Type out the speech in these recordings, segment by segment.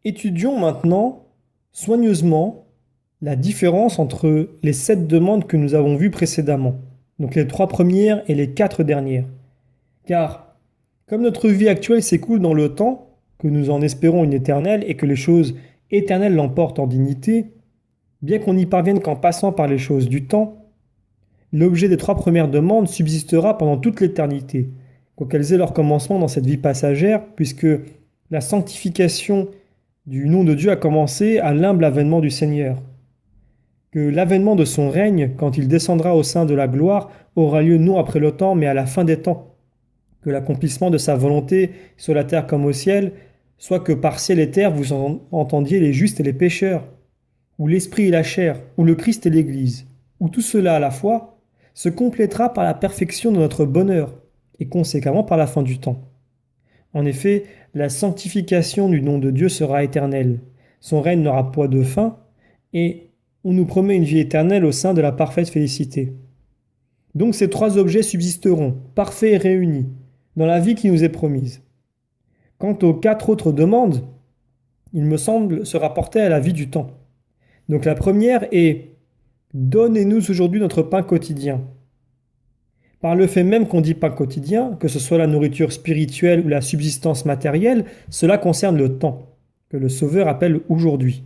Étudions maintenant soigneusement la différence entre les 7 demandes que nous avons vues précédemment, donc les 3 premières et les 4 dernières. Car comme notre vie actuelle s'écoule dans le temps, que nous en espérons une éternelle et que les choses éternelles l'emportent en dignité, bien qu'on n'y parvienne qu'en passant par les choses du temps, l'objet des 3 premières demandes subsistera pendant toute l'éternité, quoiqu'elles aient leur commencement dans cette vie passagère, puisque la sanctification du nom de Dieu a commencé à l'humble avènement du Seigneur. Que l'avènement de son règne, quand il descendra au sein de la gloire, aura lieu non après le temps, mais à la fin des temps. Que l'accomplissement de sa volonté sur la terre comme au ciel, soit que par ciel et terre vous entendiez les justes et les pécheurs, ou l'esprit et la chair, ou le Christ et l'Église, ou tout cela à la fois, se complétera par la perfection de notre bonheur, et conséquemment par la fin du temps. En effet, la sanctification du nom de Dieu sera éternelle. Son règne n'aura point de fin, et on nous promet une vie éternelle au sein de la parfaite félicité. Donc ces 3 objets subsisteront, parfaits et réunis, dans la vie qui nous est promise. Quant aux 4 autres demandes, il me semble se rapporter à la vie du temps. Donc la première est donnez-nous aujourd'hui notre pain quotidien. Par le fait même qu'on dit pain quotidien, que ce soit la nourriture spirituelle ou la subsistance matérielle, cela concerne le temps, que le Sauveur appelle aujourd'hui.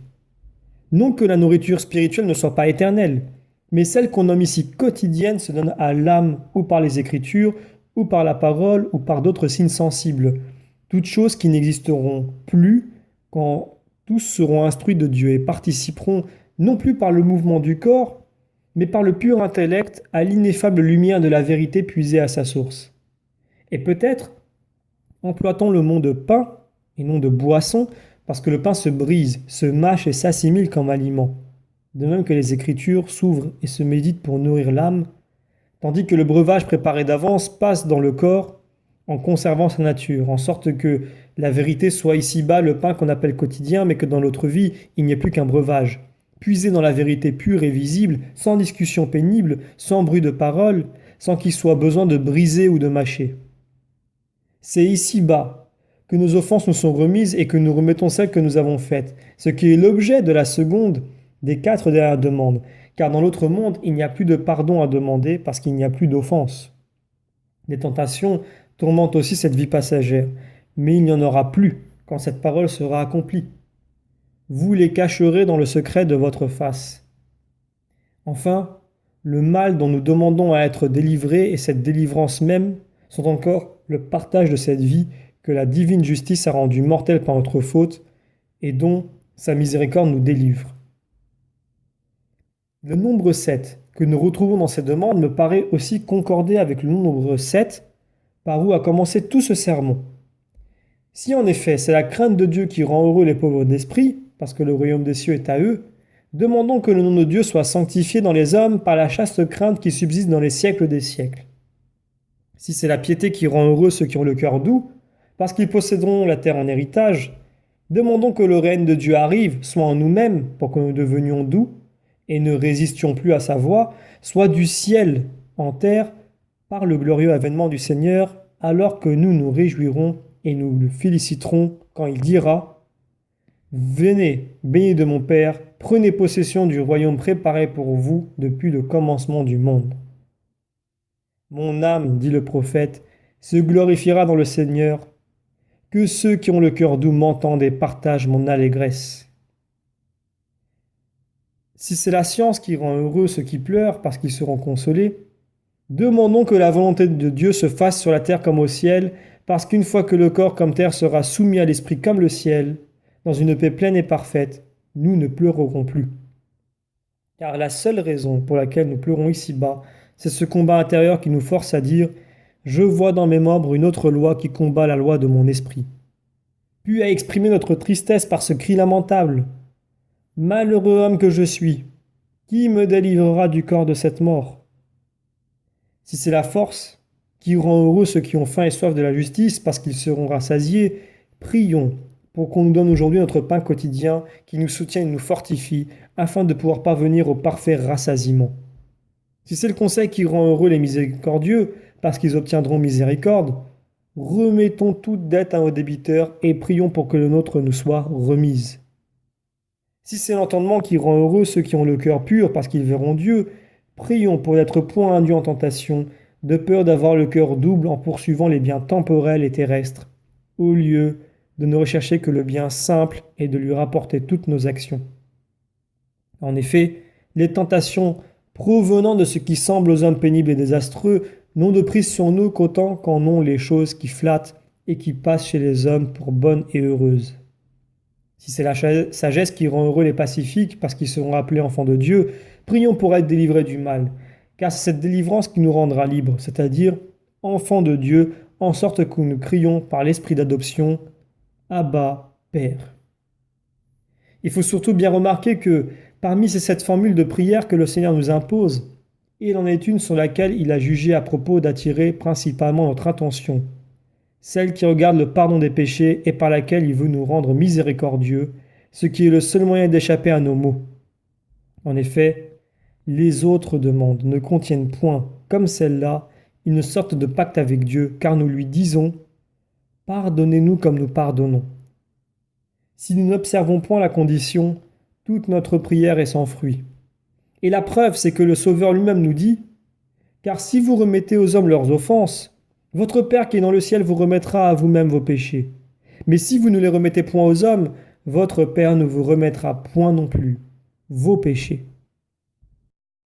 Non que la nourriture spirituelle ne soit pas éternelle, mais celle qu'on nomme ici quotidienne se donne à l'âme ou par les Écritures, ou par la parole, ou par d'autres signes sensibles. Toutes choses qui n'existeront plus quand tous seront instruits de Dieu et participeront non plus par le mouvement du corps, mais par le pur intellect à l'ineffable lumière de la vérité puisée à sa source. Et peut-être emploie-t-on le mot de pain et non de boisson parce que le pain se brise, se mâche et s'assimile comme aliment, de même que les Écritures s'ouvrent et se méditent pour nourrir l'âme, tandis que le breuvage préparé d'avance passe dans le corps en conservant sa nature, en sorte que la vérité soit ici-bas le pain qu'on appelle quotidien, mais que dans l'autre vie, il n'y ait plus qu'un breuvage. Puiser dans la vérité pure et visible, sans discussion pénible, sans bruit de parole, sans qu'il soit besoin de briser ou de mâcher. C'est ici-bas que nos offenses nous sont remises et que nous remettons celles que nous avons faites, ce qui est l'objet de la seconde des 4 dernières demandes, car dans l'autre monde, il n'y a plus de pardon à demander parce qu'il n'y a plus d'offense. Les tentations tourmentent aussi cette vie passagère, mais il n'y en aura plus quand cette parole sera accomplie. Vous les cacherez dans le secret de votre face. Enfin, le mal dont nous demandons à être délivrés et cette délivrance même sont encore le partage de cette vie que la divine justice a rendue mortelle par notre faute et dont sa miséricorde nous délivre. Le nombre 7 que nous retrouvons dans ces demandes me paraît aussi concorder avec le nombre 7 par où a commencé tout ce sermon. Si en effet c'est la crainte de Dieu qui rend heureux les pauvres d'esprit, parce que le royaume des cieux est à eux, demandons que le nom de Dieu soit sanctifié dans les hommes par la chaste crainte qui subsiste dans les siècles des siècles. Si c'est la piété qui rend heureux ceux qui ont le cœur doux, parce qu'ils posséderont la terre en héritage, demandons que le règne de Dieu arrive, soit en nous-mêmes, pour que nous devenions doux, et ne résistions plus à sa voix, soit du ciel en terre, par le glorieux avènement du Seigneur, alors que nous nous réjouirons et nous le féliciterons quand il dira « Venez, bénis de mon Père, prenez possession du royaume préparé pour vous depuis le commencement du monde. » Mon âme, dit le prophète, se glorifiera dans le Seigneur, que ceux qui ont le cœur doux m'entendent et partagent mon allégresse. Si c'est la science qui rend heureux ceux qui pleurent parce qu'ils seront consolés, demandons que la volonté de Dieu se fasse sur la terre comme au ciel, parce qu'une fois que le corps comme terre sera soumis à l'esprit comme le ciel, dans une paix pleine et parfaite, nous ne pleurerons plus. Car la seule raison pour laquelle nous pleurons ici-bas, c'est ce combat intérieur qui nous force à dire « Je vois dans mes membres une autre loi qui combat la loi de mon esprit. » Puis à exprimer notre tristesse par ce cri lamentable « Malheureux homme que je suis, qui me délivrera du corps de cette mort ?» Si c'est la force qui rend heureux ceux qui ont faim et soif de la justice parce qu'ils seront rassasiés, prions pour qu'on nous donne aujourd'hui notre pain quotidien qui nous soutient et nous fortifie afin de pouvoir parvenir au parfait rassasiement. Si c'est le conseil qui rend heureux les miséricordieux parce qu'ils obtiendront miséricorde, remettons toute dette à nos débiteurs et prions pour que le nôtre nous soit remise. Si c'est l'entendement qui rend heureux ceux qui ont le cœur pur parce qu'ils verront Dieu, prions pour n'être point induits en tentation, de peur d'avoir le cœur double en poursuivant les biens temporels et terrestres, au lieu de ne rechercher que le bien simple et de lui rapporter toutes nos actions. En effet, les tentations provenant de ce qui semble aux hommes pénibles et désastreux n'ont de prise sur nous qu'autant qu'en ont les choses qui flattent et qui passent chez les hommes pour bonnes et heureuses. Si c'est la sagesse qui rend heureux les pacifiques parce qu'ils seront appelés enfants de Dieu, prions pour être délivrés du mal, car c'est cette délivrance qui nous rendra libres, c'est-à-dire enfants de Dieu, en sorte que nous crions par l'esprit d'adoption, Abba, Père. Il faut surtout bien remarquer que parmi ces 7 formules de prière que le Seigneur nous impose, il en est une sur laquelle il a jugé à propos d'attirer principalement notre attention, celle qui regarde le pardon des péchés et par laquelle il veut nous rendre miséricordieux, ce qui est le seul moyen d'échapper à nos maux. En effet, les autres demandes ne contiennent point, comme celle-là, une sorte de pacte avec Dieu, car nous lui disons « Pardonnez-nous comme nous pardonnons ». Si nous n'observons point la condition, toute notre prière est sans fruit. Et la preuve, c'est que le Sauveur lui-même nous dit « Car si vous remettez aux hommes leurs offenses, votre Père qui est dans le ciel vous remettra à vous-même vos péchés. Mais si vous ne les remettez point aux hommes, votre Père ne vous remettra point non plus vos péchés. »